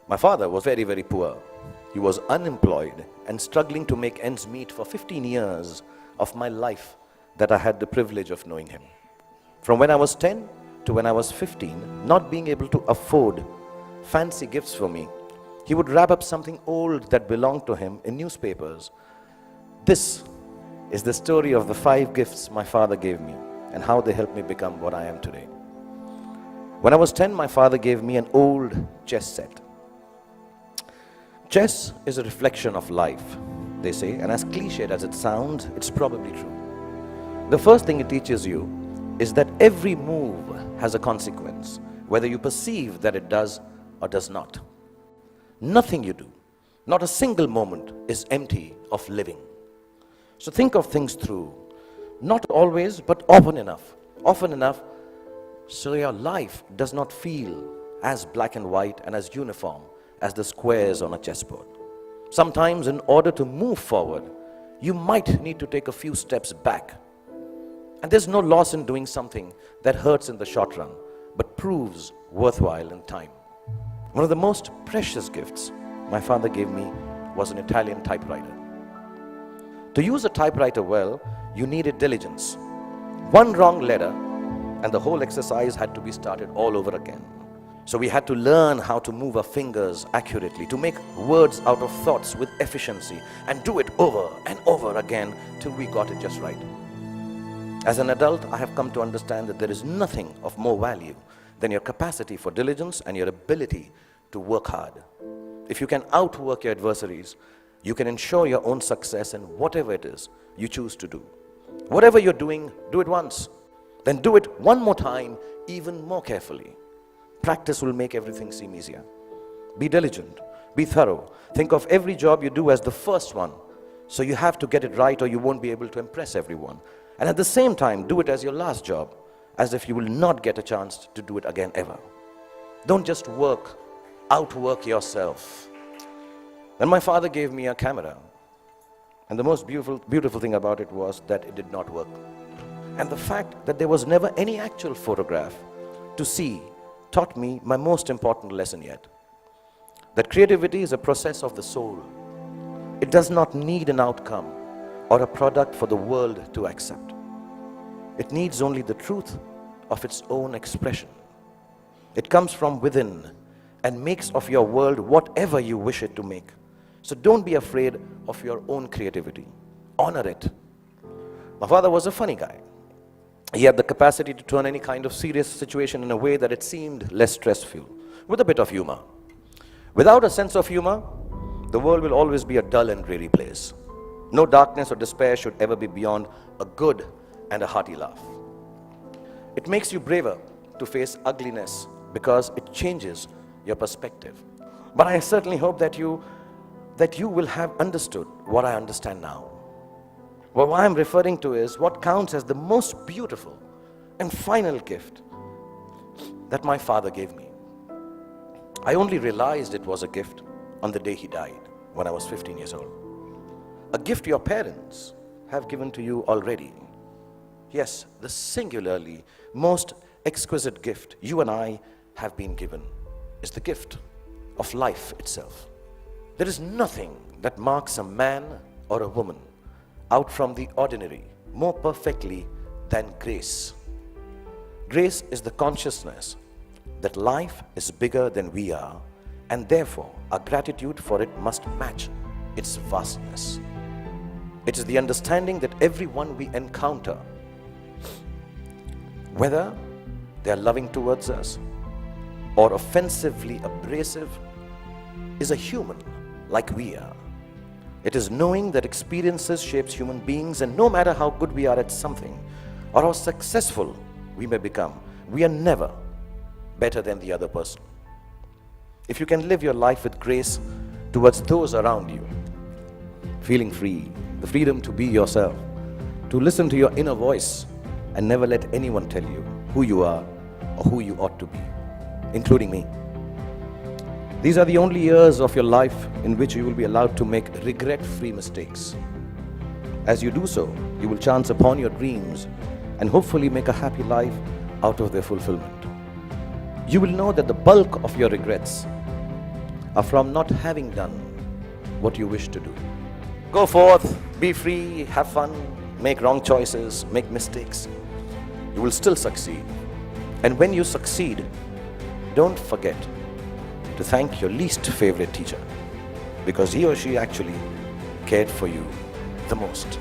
My father was very, very poor. He was unemployed and struggling to make ends meet for 15 years of my life that I had the privilege of knowing him. From when I was 10 to when I was 15, not being able to afford fancy gifts for me, he would wrap up something old that belonged to him in newspapers. This is the story of the 5 gifts my father gave me and how they helped me become what I am today. When I was 10, my father gave me an old chess set. Chess is a reflection of life, they say, and as cliched as it sounds, it's probably true. The first thing it teaches you is that every move has a consequence, whether you perceive that it does or does not. Nothing you do, not a single moment, is empty of living. So think of things through, not always, but often enough, so your life does not feel as black and white and as uniform as the squares on a chessboard. Sometimes, in order to move forward, you might need to take a few steps back. And there's no loss in doing something that hurts in the short run, but proves worthwhile in time. One of the most precious gifts my father gave me was an Italian typewriter. To use a typewriter well, you needed diligence. One wrong letter, and the whole exercise had to be started all over again. So we had to learn how to move our fingers accurately, to make words out of thoughts with efficiency, and do it over and over again till we got it just right. As an adult, I have come to understand that there is nothing of more value than your capacity for diligence and your ability to work hard. If you can outwork your adversaries, you can ensure your own success in whatever it is you choose to do. Whatever you're doing, do it once. Then do it one more time, even more carefully. Practice will make everything seem easier. Be diligent, be thorough. Think of every job you do as the first one. So you have to get it right or you won't be able to impress everyone. And at the same time, do it as your last job, as if you will not get a chance to do it again ever. Don't just outwork yourself. Then my father gave me a camera. And the most beautiful thing about it was that it did not work. And the fact that there was never any actual photograph to see taught me my most important lesson yet. That creativity is a process of the soul. It does not need an outcome or a product for the world to accept. It needs only the truth of its own expression. It comes from within and makes of your world whatever you wish it to make. So don't be afraid of your own creativity. Honor it. My father was a funny guy. He had the capacity to turn any kind of serious situation in a way that it seemed less stressful, with a bit of humor. Without a sense of humor, the world will always be a dull and dreary place. No darkness or despair should ever be beyond a good and a hearty laugh. It makes you braver to face ugliness because it changes your perspective. But I certainly hope that you will have understood what I understand now. Well, what I'm referring to is what counts as the most beautiful and final gift that my father gave me. I only realized it was a gift on the day he died, when I was 15 years old. A gift your parents have given to you already. Yes, the singularly most exquisite gift you and I have been given is the gift of life itself. There is nothing that marks a man or a woman out from the ordinary more perfectly than grace. Grace is the consciousness that life is bigger than we are, and therefore our gratitude for it must match its vastness. It is the understanding that everyone we encounter, whether they are loving towards us or offensively abrasive, is a human like we are. It is knowing that experiences shapes human beings, and no matter how good we are at something or how successful we may become, we are never better than the other person. If you can live your life with grace towards those around you, feeling free, the freedom to be yourself, to listen to your inner voice and never let anyone tell you who you are or who you ought to be, including me. These are the only years of your life in which you will be allowed to make regret-free mistakes. As you do so, you will chance upon your dreams and hopefully make a happy life out of their fulfillment. You will know that the bulk of your regrets are from not having done what you wish to do. Go forth, be free, have fun, make wrong choices, make mistakes. You will still succeed. And when you succeed, don't forget to thank your least favorite teacher, because he or she actually cared for you the most.